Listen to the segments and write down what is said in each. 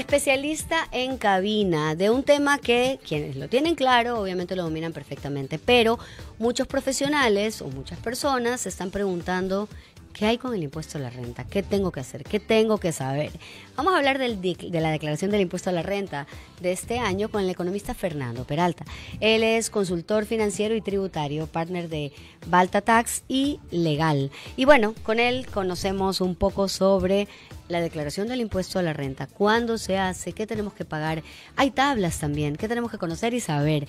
Especialista en cabina de un tema que quienes lo tienen claro obviamente lo dominan perfectamente, pero muchos profesionales o muchas personas se están preguntando ¿qué hay con el impuesto a la renta? ¿Qué tengo que hacer? ¿Qué tengo que saber? Vamos a hablar de la declaración del impuesto a la renta de este año con el economista Fernando Peralta. Él es consultor financiero y tributario, partner de Balta Tax y Legal. Y bueno, con él conocemos un poco sobre la declaración del impuesto a la renta, cuándo se hace, qué tenemos que pagar. Hay tablas también, qué tenemos que conocer y saber.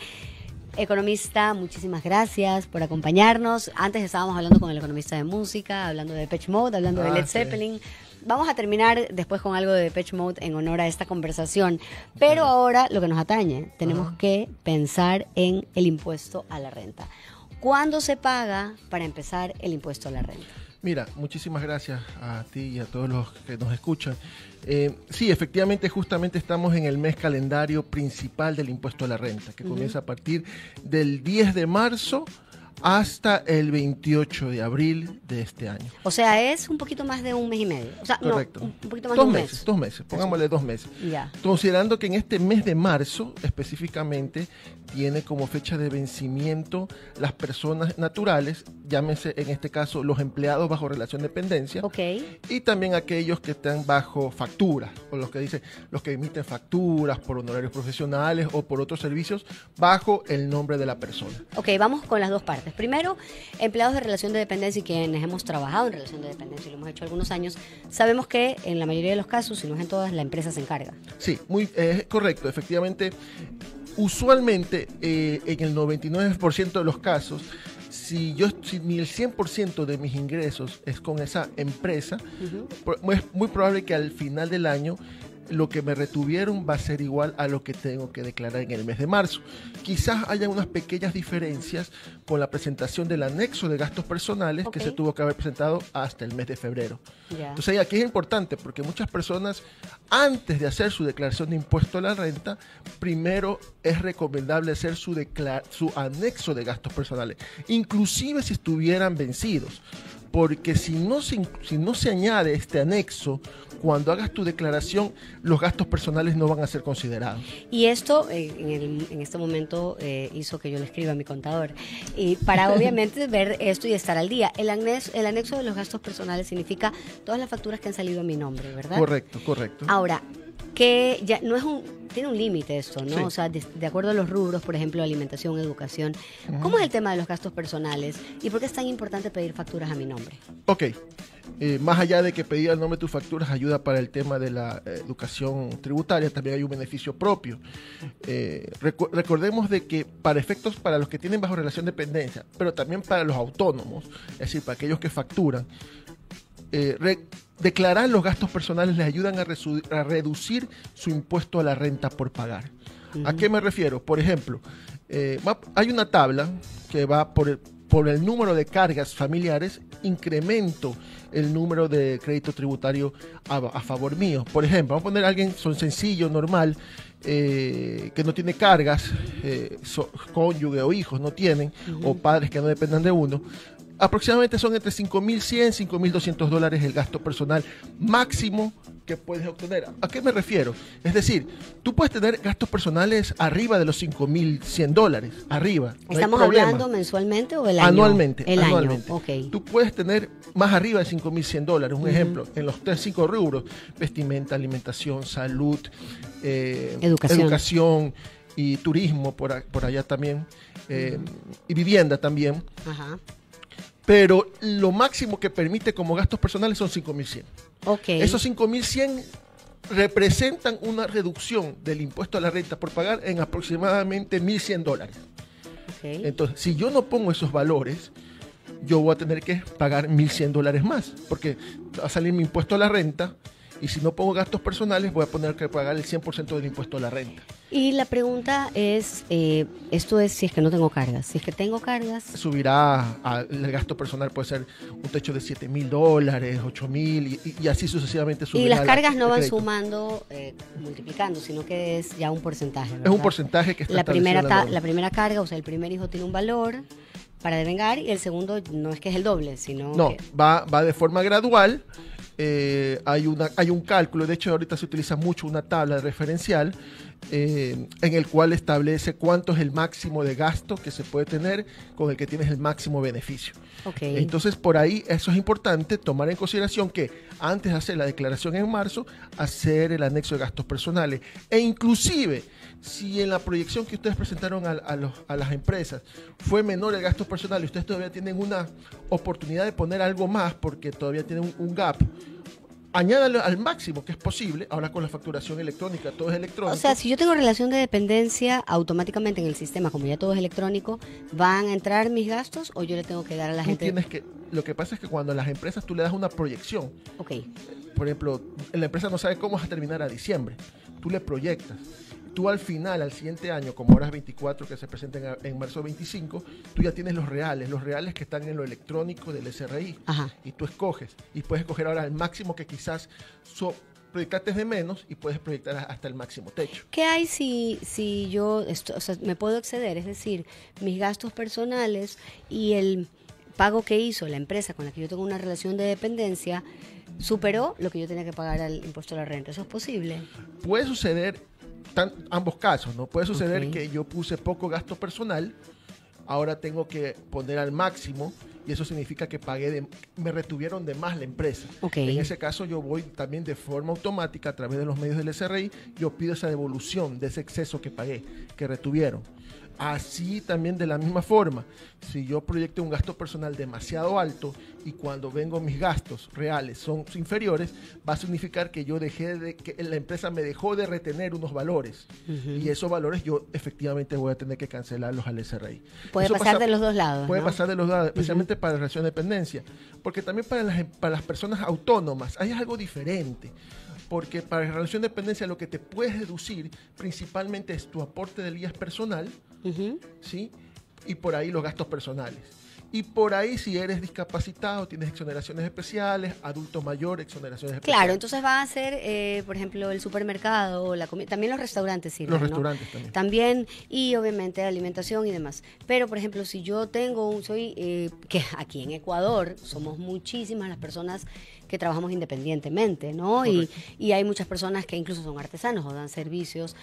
Economista, muchísimas gracias por acompañarnos. Antes estábamos hablando con el economista de música, hablando de Depeche Mode, hablando de Led Zeppelin. Vamos a terminar después con algo de Depeche Mode en honor a esta conversación. Pero ahora lo que nos atañe, tenemos que pensar en el impuesto a la renta. ¿Cuándo se paga para empezar el impuesto a la renta? Mira, muchísimas gracias a ti y a todos los que nos escuchan. Sí, efectivamente, justamente estamos en el mes calendario principal del impuesto a la renta, que comienza a partir del 10 de marzo hasta el 28 de abril de este año. O sea, es un poquito más de un mes y medio. O sea, correcto. No, un poquito más de un mes. 2 meses, pongámosle 2 meses. Ya. Considerando que en este mes de marzo, específicamente, tiene como fecha de vencimiento las personas naturales, llámese en este caso los empleados bajo relación de dependencia, y también aquellos que están bajo facturas, o los que dicen, los que emiten facturas por honorarios profesionales o por otros servicios bajo el nombre de la persona. Ok, vamos con las dos partes. Primero, empleados de relación de dependencia y quienes hemos trabajado en relación de dependencia y lo hemos hecho algunos años, sabemos que en la mayoría de los casos, si no es en todas, la empresa se encarga. Sí, muy correcto. Efectivamente, usualmente en el 99% de los casos, si ni el 100% de mis ingresos es con esa empresa, es muy probable que al final del año lo que me retuvieron va a ser igual a lo que tengo que declarar en el mes de marzo. Quizás haya unas pequeñas diferencias con la presentación del anexo de gastos personales que se tuvo que haber presentado hasta el mes de febrero. Entonces aquí es importante porque muchas personas antes de hacer su declaración de impuesto a la renta, primero es recomendable hacer su anexo de gastos personales, inclusive si estuvieran vencidos. Porque si no se añade este anexo, cuando hagas tu declaración, los gastos personales no van a ser considerados. Y esto, en este momento, hizo que yo le escriba a mi contador. Y para obviamente ver esto y estar al día. El anexo de los gastos personales significa todas las facturas que han salido a mi nombre, ¿verdad? Correcto, correcto. Ahora, que ya no es tiene un límite esto, ¿no? Sí. O sea, de acuerdo a los rubros, por ejemplo, alimentación, educación. ¿Cómo es el tema de los gastos personales? ¿Y por qué es tan importante pedir facturas a mi nombre? Ok. Más allá de que pedir el nombre de tus facturas ayuda para el tema de la educación tributaria, también hay un beneficio propio. Recordemos de que para efectos para los que tienen bajo relación de dependencia, pero también para los autónomos, es decir, para aquellos que facturan, declarar los gastos personales les ayudan a reducir su impuesto a la renta por pagar. ¿A qué me refiero? Por ejemplo, hay una tabla que va por el número de cargas familiares, incremento el número de crédito tributario a favor mío. Por ejemplo, vamos a poner a alguien sencillo, normal, que no tiene cargas, cónyuge o hijos no tienen, o padres que no dependan de uno. Aproximadamente son entre $5,100 y $5,200 el gasto personal máximo que puedes obtener. ¿A qué me refiero? Es decir, tú puedes tener gastos personales arriba de los $5,100, arriba. ¿Estamos hablando mensualmente o el año? Anualmente. Anualmente. Okay. Tú puedes tener más arriba de $5,100. Un ejemplo, en los 5 rubros, vestimenta, alimentación, salud, educación y turismo por allá también, y vivienda también. Ajá. Pero lo máximo que permite como gastos personales son $5,100. Okay. Esos $5,100 representan una reducción del impuesto a la renta por pagar en aproximadamente $1,100. Okay. Entonces, si yo no pongo esos valores, yo voy a tener que pagar $1,100 más, porque va a salir mi impuesto a la renta, y si no pongo gastos personales, voy a tener que pagar el 100% del impuesto a la renta. Y la pregunta es, esto es si es que no tengo cargas. Si es que tengo cargas... Subirá, el gasto personal puede ser un techo de $7,000, $8,000 y así sucesivamente subirá. Y las cargas no van sumando, multiplicando, sino que es ya un porcentaje, ¿verdad? Es un porcentaje que está la primera carga, o sea, el primer hijo tiene un valor para devengar y el segundo no es que es el doble, sino no, que... va de forma gradual. hay un cálculo, de hecho ahorita se utiliza mucho una tabla referencial en el cual establece cuánto es el máximo de gasto que se puede tener con el que tienes el máximo beneficio. Okay. Entonces por ahí eso es importante tomar en consideración que antes de hacer la declaración en marzo, hacer el anexo de gastos personales e inclusive si en la proyección que ustedes presentaron a las empresas fue menor el gasto personal y ustedes todavía tienen una oportunidad de poner algo más porque todavía tienen un gap, añádalo al máximo que es posible. Ahora con la facturación electrónica, todo es electrónico. O sea, si yo tengo relación de dependencia, automáticamente en el sistema, como ya todo es electrónico, ¿van a entrar mis gastos o yo le tengo que dar a la gente? Lo que pasa es que cuando a las empresas tú le das una proyección, Okay. Por ejemplo, la empresa no sabe cómo vas a terminar a diciembre, tú le proyectas. Tú al final, al siguiente año, como horas 24 que se presenten en marzo 25, tú ya tienes los reales que están en lo electrónico del SRI. Ajá. Y tú escoges. Y puedes escoger ahora el máximo que quizás proyectaste de menos y puedes proyectar hasta el máximo techo. ¿Qué hay si yo o sea, me puedo exceder? Es decir, mis gastos personales y el pago que hizo la empresa con la que yo tengo una relación de dependencia superó lo que yo tenía que pagar al impuesto a la renta. ¿Eso es posible? Puede suceder ambos casos, ¿no? Puede suceder Okay. que yo puse poco gasto personal, ahora tengo que poner al máximo y eso significa que me retuvieron de más la empresa. Okay. En ese caso yo voy también de forma automática a través de los medios del SRI, yo pido esa devolución de ese exceso que pagué, que retuvieron. Así también de la misma forma, si yo proyecto un gasto personal demasiado alto y cuando vengo mis gastos reales son inferiores, va a significar que que la empresa me dejó de retener unos valores. Uh-huh. Y esos valores yo efectivamente voy a tener que cancelarlos al SRI. Puede pasar de los dos lados. Puede ¿no? pasar de los dos lados, especialmente uh-huh. para la relación de dependencia. Porque también para las personas autónomas hay algo diferente. Porque para la relación de dependencia lo que te puedes deducir principalmente es tu aporte del IAS personal, uh-huh. ¿sí? Y por ahí los gastos personales. Y por ahí si eres discapacitado tienes exoneraciones especiales, adulto mayor, exoneraciones especiales. Claro, entonces va a ser, por ejemplo, el supermercado, o la comida, también los restaurantes sirven, los ¿no? restaurantes también. También, y obviamente alimentación y demás. Pero, por ejemplo, si yo tengo que aquí en Ecuador somos muchísimas las personas que trabajamos independientemente, ¿no? Y hay muchas personas que incluso son artesanos o dan servicios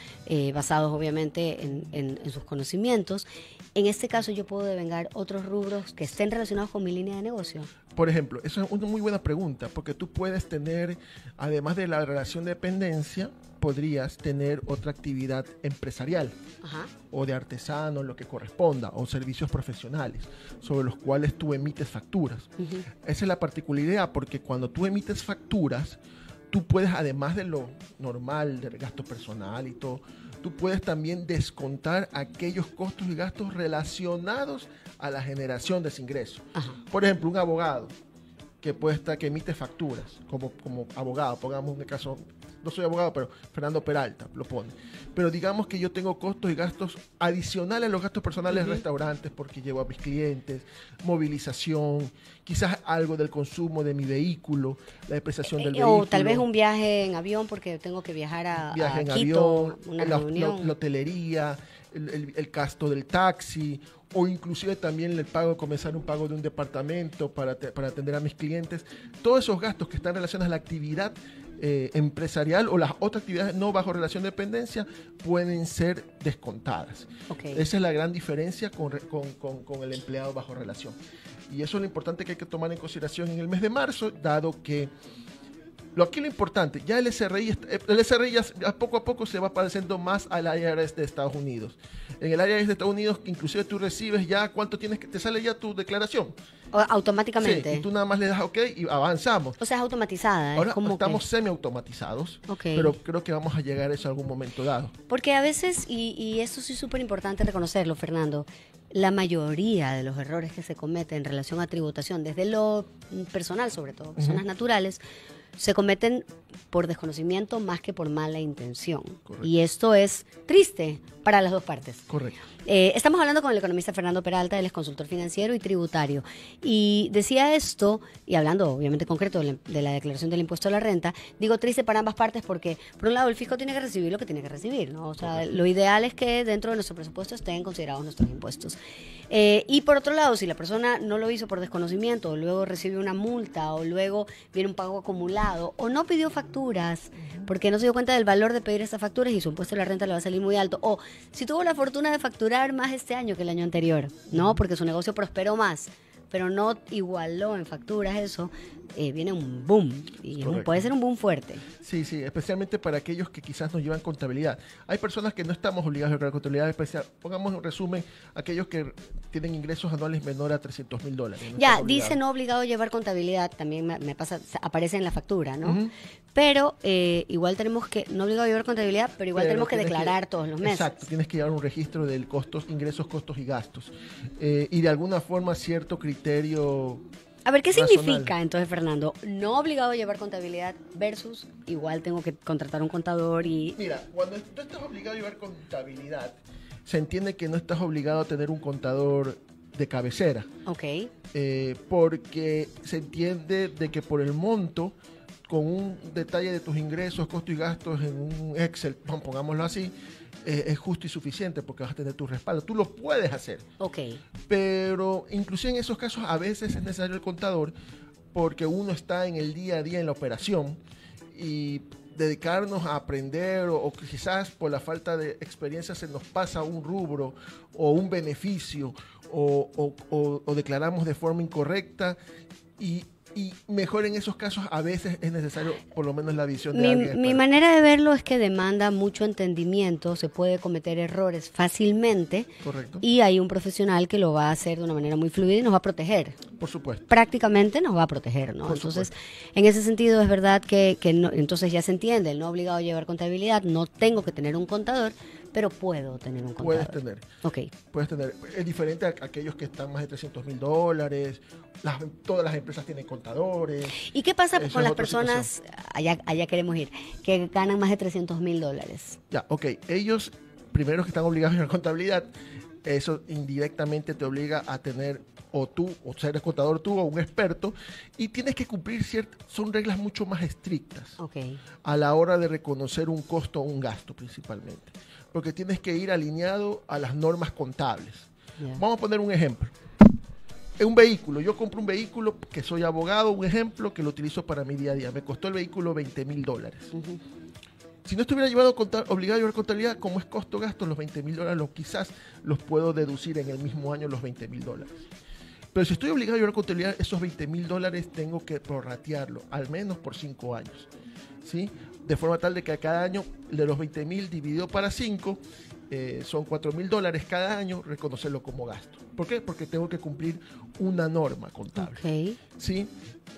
basados obviamente en sus conocimientos. En este caso yo puedo devengar otros rubros que estén relacionados con mi línea de negocio. Por ejemplo, eso es una muy buena pregunta, porque tú puedes tener, además de la relación de dependencia, podrías tener otra actividad empresarial. Ajá. O de artesano, lo que corresponda, o servicios profesionales, sobre los cuales tú emites facturas. Uh-huh. Esa es la particularidad, porque cuando tú emites facturas, tú puedes, además de lo normal, del gasto personal y todo, tú puedes también descontar aquellos costos y gastos relacionados a la generación de ese ingreso. Ajá. Por ejemplo, un abogado que emite facturas como abogado, pongamos un caso, no soy abogado, pero Fernando Peralta lo pone. Pero digamos que yo tengo costos y gastos adicionales a los gastos personales uh-huh. de restaurantes porque llevo a mis clientes, movilización, quizás algo del consumo de mi vehículo, la depreciación del vehículo. O tal vez un viaje en avión porque tengo que viajar a Quito, una reunión. La hotelería, el gasto del taxi, o inclusive también comenzar un pago de un departamento para atender a mis clientes. Todos esos gastos que están relacionados a la actividad empresarial o las otras actividades no bajo relación de dependencia pueden ser descontadas. Okay. Esa es la gran diferencia con el empleado bajo relación. Y eso es lo importante que hay que tomar en consideración en el mes de marzo, dado que aquí lo importante, ya el SRI ya poco a poco se va pareciendo más al IRS de Estados Unidos. En el IRS de Estados Unidos, inclusive tú recibes ya cuánto te sale ya tu declaración. Automáticamente. Sí, y tú nada más le das OK y avanzamos. O sea, es automatizada. Ahora estamos semi-automatizados, okay. Pero creo que vamos a llegar a eso en algún momento dado. Porque a veces, y esto sí es súper importante reconocerlo, Fernando, la mayoría de los errores que se cometen en relación a tributación, desde lo personal sobre todo, personas uh-huh. naturales, se cometen por desconocimiento más que por mala intención. Correcto. Y esto es triste para las dos partes. Correcto. Estamos hablando con el economista Fernando Peralta, él es consultor financiero y tributario. Y decía esto, y hablando obviamente concreto de la declaración del impuesto a la renta, digo triste para ambas partes porque, por un lado, el fisco tiene que recibir lo que tiene que recibir, ¿no? O sea, correcto. Lo ideal es que dentro de nuestro presupuesto estén considerados nuestros impuestos. Y por otro lado, si la persona no lo hizo por desconocimiento, o luego recibe una multa, o luego viene un pago acumulado, lado o no pidió facturas porque no se dio cuenta del valor de pedir esas facturas y su impuesto de la renta le va a salir muy alto, o si tuvo la fortuna de facturar más este año que el año anterior, ¿no? Porque su negocio prosperó más, pero no igualó en facturas eso, viene un boom, y puede ser un boom fuerte. Sí, sí, especialmente para aquellos que quizás no llevan contabilidad. Hay personas que no estamos obligados a llevar contabilidad especial. Pongamos en resumen, aquellos que tienen ingresos anuales menor a $300,000. No ya, dice no obligado a llevar contabilidad, también me pasa, aparece en la factura, ¿no? Uh-huh. Pero igual tenemos que, no obligado a llevar contabilidad, pero igual tenemos que declarar todos los meses. Exacto, tienes que llevar un registro de costos, ingresos, costos y gastos. Y de alguna forma cierto criterio. A ver, ¿qué razonable significa entonces, Fernando? No obligado a llevar contabilidad versus igual tengo que contratar un contador y... Mira, cuando tú estás obligado a llevar contabilidad, se entiende que no estás obligado a tener un contador de cabecera. Ok. Porque se entiende de que por el monto, con un detalle de tus ingresos, costos y gastos en un Excel, pongámoslo así, es justo y suficiente porque vas a tener tu respaldo. Tú lo puedes hacer. Ok. Pero inclusive en esos casos a veces es necesario el contador porque uno está en el día a día en la operación y dedicarnos a aprender o quizás por la falta de experiencia se nos pasa un rubro o un beneficio o declaramos de forma incorrecta y mejor en esos casos a veces es necesario por lo menos la visión de alguien. Mi manera de verlo es que demanda mucho entendimiento, se puede cometer errores fácilmente. Correcto. Y hay un profesional que lo va a hacer de una manera muy fluida y nos va a proteger. Por supuesto. Prácticamente nos va a proteger, ¿no? Entonces, en ese sentido es verdad que no, entonces ya se entiende, el no obligado a llevar contabilidad, no tengo que tener un contador, pero puedo tener un contador. Puedes tener. Ok. Puedes tener. Es diferente a aquellos que están más de $300,000. Todas las empresas tienen contadores. ¿Y qué pasa Eso con es las otra personas, allá queremos ir, que ganan más de $300,000? Ya, ok. Ellos, primeros que están obligados a llevar contabilidad, eso indirectamente te obliga a tener o ser contador tú o un experto, y tienes que cumplir son reglas mucho más estrictas a la hora de reconocer un costo o un gasto principalmente, porque tienes que ir alineado a las normas contables. Yeah. Vamos a poner un ejemplo. En un vehículo, yo compro un vehículo que soy abogado, un ejemplo que lo utilizo para mi día a día, me costó el vehículo $20,000. Uh-huh. Si no estuviera obligado a llevar contabilidad, como es costo-gasto, los $20,000 quizás los puedo deducir en el mismo año los $20,000. Pero si estoy obligado a llevar contabilidad, esos $20,000 tengo que prorratearlo, al menos por 5 años. ¿Sí? De forma tal de que a cada año, de los $20,000 dividido para 5, son $4,000 cada año, reconocerlo como gasto. ¿Por qué? Porque tengo que cumplir una norma contable. Okay. ¿Sí?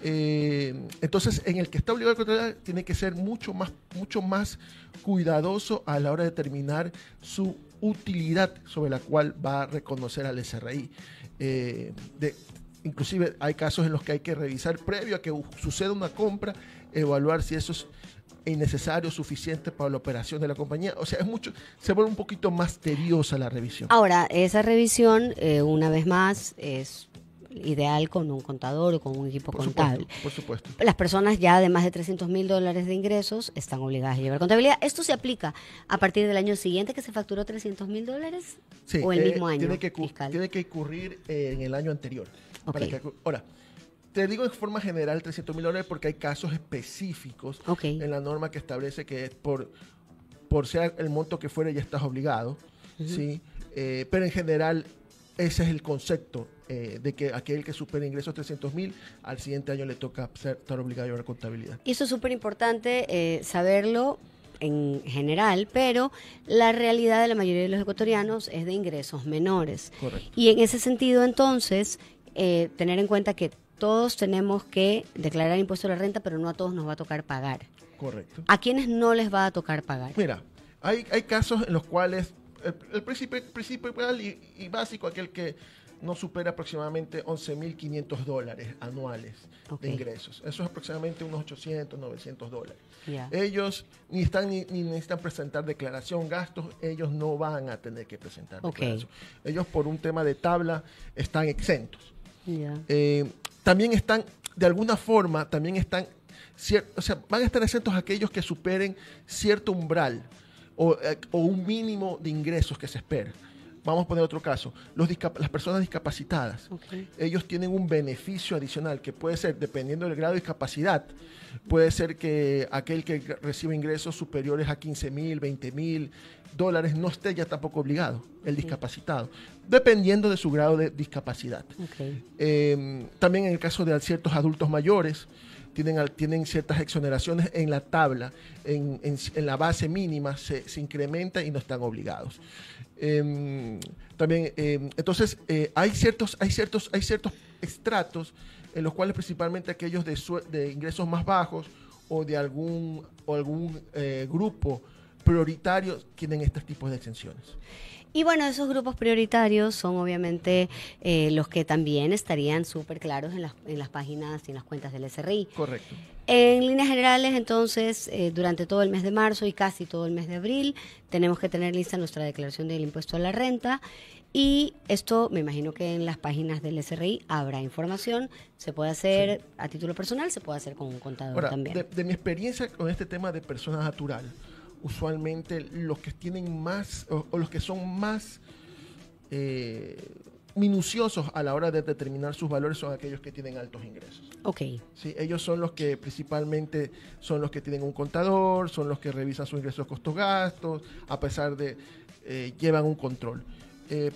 Entonces, en el que está obligado a contabilidad, tiene que ser mucho más cuidadoso a la hora de determinar su utilidad sobre la cual va a reconocer al SRI. Inclusive hay casos en los que hay que revisar previo a que suceda una compra, evaluar si eso es innecesario, suficiente para la operación de la compañía. O sea, se vuelve un poquito más tediosa la revisión. Ahora, esa revisión, una vez más, es ideal con un contador o con un equipo contable. Por supuesto. Las personas ya de más de $300,000 de ingresos están obligadas a llevar contabilidad. ¿Esto se aplica a partir del año siguiente que se facturó $300,000? Sí, ¿O el mismo año? Tiene que ocurrir en el año anterior. Okay. Ahora, te digo de forma general $300,000 porque hay casos específicos en la norma que establece que por ser el monto que fuere ya estás obligado. Uh-huh. ¿Sí? Pero en general ese es el concepto de que aquel que supere ingresos $300,000 al siguiente año le toca estar obligado a llevar contabilidad. Y eso es súper importante saberlo en general, pero la realidad de la mayoría de los ecuatorianos es de ingresos menores. Correcto. Y en ese sentido, entonces, tener en cuenta que todos tenemos que declarar impuesto a la renta, pero no a todos nos va a tocar pagar. Correcto. ¿A quiénes no les va a tocar pagar? Mira, hay casos en los cuales el principal y básico, aquel que no supera aproximadamente $11,500 anuales de ingresos. Eso es aproximadamente unos $800, $900. Yeah. Ellos ni necesitan presentar declaración, gastos, ellos no van a tener que presentar declaración. Ellos por un tema de tabla están exentos. Yeah. También están, de alguna forma, van a estar exentos aquellos que superen cierto umbral o un mínimo de ingresos que se espera. vamos a poner otro caso, las personas discapacitadas. Okay. Ellos tienen un beneficio adicional que puede ser, dependiendo del grado de discapacidad, puede ser que aquel que recibe ingresos superiores a 15,000, 20,000 dólares no esté ya tampoco obligado, el discapacitado, dependiendo de su grado de discapacidad. Okay. También en el caso de ciertos adultos mayores, tienen ciertas exoneraciones en la tabla, en la base mínima se incrementa y no están obligados. También, entonces, hay ciertos estratos en los cuales principalmente aquellos de ingresos más bajos o de algún grupo prioritario tienen estos tipos de exenciones. Y bueno, esos grupos prioritarios son obviamente los que también estarían súper claros en las páginas y en las cuentas del SRI. Correcto. En líneas generales, entonces, durante todo el mes de marzo y casi todo el mes de abril, tenemos que tener lista nuestra declaración del impuesto a la renta. Y esto, me imagino que en las páginas del SRI habrá información. Se puede hacer a título personal, se puede hacer con un contador. Ahora, también. De mi experiencia con este tema de persona natural, usualmente los que tienen más o los que son más minuciosos a la hora de determinar sus valores son aquellos que tienen altos ingresos. Ok. Sí, ellos son los que principalmente son los que tienen un contador, son los que revisan sus ingresos, costos, gastos, a pesar de llevan un control.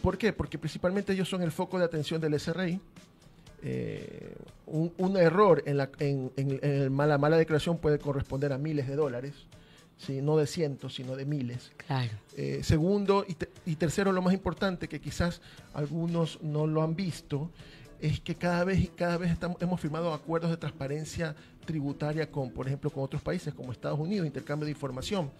¿Por qué? Porque principalmente ellos son el foco de atención del SRI. Un error en la mala declaración puede corresponder a miles de dólares. Sí, no de cientos, sino de miles. Claro. Segundo y tercero, lo más importante, que quizás algunos no lo han visto, es que cada vez hemos firmado acuerdos de transparencia tributaria por ejemplo, con otros países como Estados Unidos, intercambio de información,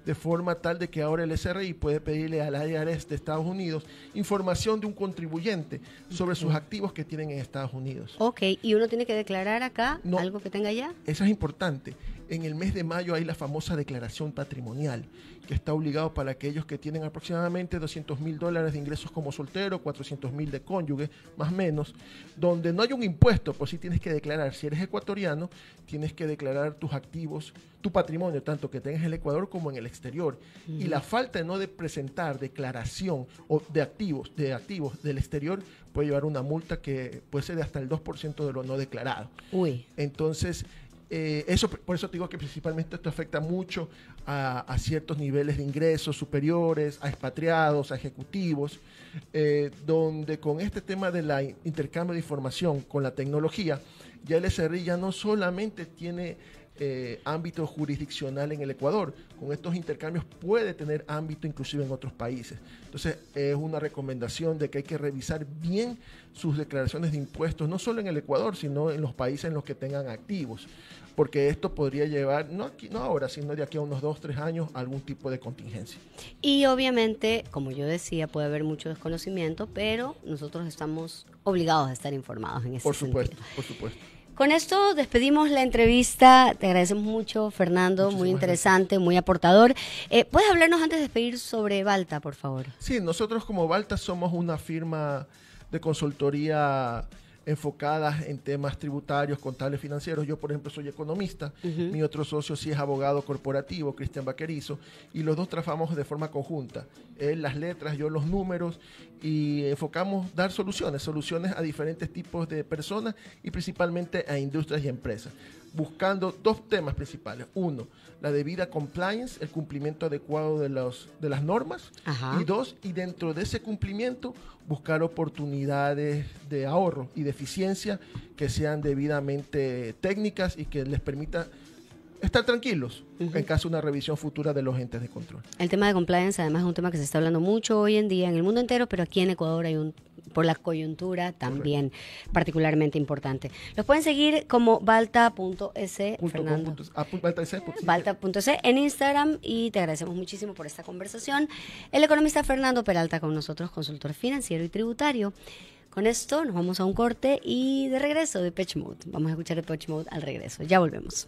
de forma tal de que ahora el SRI puede pedirle al IRS de Estados Unidos información de un contribuyente sobre sus activos que tienen en Estados Unidos. Ok, ¿y uno tiene que declarar acá algo que tenga allá? Eso es importante. En el mes de mayo hay la famosa declaración patrimonial, que está obligado para aquellos que tienen aproximadamente $200,000 de ingresos como soltero, 400,000 de cónyuge, más o menos, donde no hay un impuesto, pues sí tienes que declarar. Si eres ecuatoriano, tienes que declarar tus activos, tu patrimonio, tanto que tengas en el Ecuador como en el exterior. Y la falta de no presentar declaración o de activos del exterior puede llevar una multa que puede ser de hasta el 2% de lo no declarado. Uy. Entonces, por eso te digo que principalmente esto afecta mucho a ciertos niveles de ingresos superiores, a expatriados, a ejecutivos, donde con este tema de la intercambio de información con la tecnología, ya el SRI ya no solamente tiene ámbito jurisdiccional en el Ecuador, con estos intercambios puede tener ámbito inclusive en otros países. Entonces es una recomendación de que hay que revisar bien sus declaraciones de impuestos, no solo en el Ecuador, sino en los países en los que tengan activos, porque esto podría llevar, no ahora, sino de aquí a unos 2-3 años, a algún tipo de contingencia. Y obviamente, como yo decía, puede haber mucho desconocimiento, pero nosotros estamos obligados a estar informados en ese sentido. Por supuesto. Con esto despedimos la entrevista. Te agradecemos mucho, Fernando. Muchísimas muy interesante, gracias. Muy aportador. ¿Puedes hablarnos antes de despedir sobre Balta, por favor? Sí, nosotros como Balta somos una firma de consultoría enfocadas en temas tributarios, contables, financieros. Yo, por ejemplo, soy economista. Mi otro socio sí es abogado corporativo, Cristian Vaquerizo, y los dos trabajamos de forma conjunta. Él las letras, yo los números, y enfocamos dar soluciones a diferentes tipos de personas y principalmente a industrias y empresas, buscando dos temas principales. Uno, la debida compliance, el cumplimiento adecuado de las normas. Ajá. Y dos, y dentro de ese cumplimiento, buscar oportunidades de ahorro y de eficiencia que sean debidamente técnicas y que les permita estar tranquilos en caso de una revisión futura de los entes de control. El tema de compliance además es un tema que se está hablando mucho hoy en día en el mundo entero, pero aquí en Ecuador hay por la coyuntura también particularmente importante. Los pueden seguir como balta.es, Fernando. Balta.es en Instagram, y te agradecemos muchísimo por esta conversación. El economista Fernando Peralta con nosotros, consultor financiero y tributario. Con esto nos vamos a un corte y de regreso de Depeche Mode. Vamos a escuchar Depeche Mode al regreso. Ya volvemos.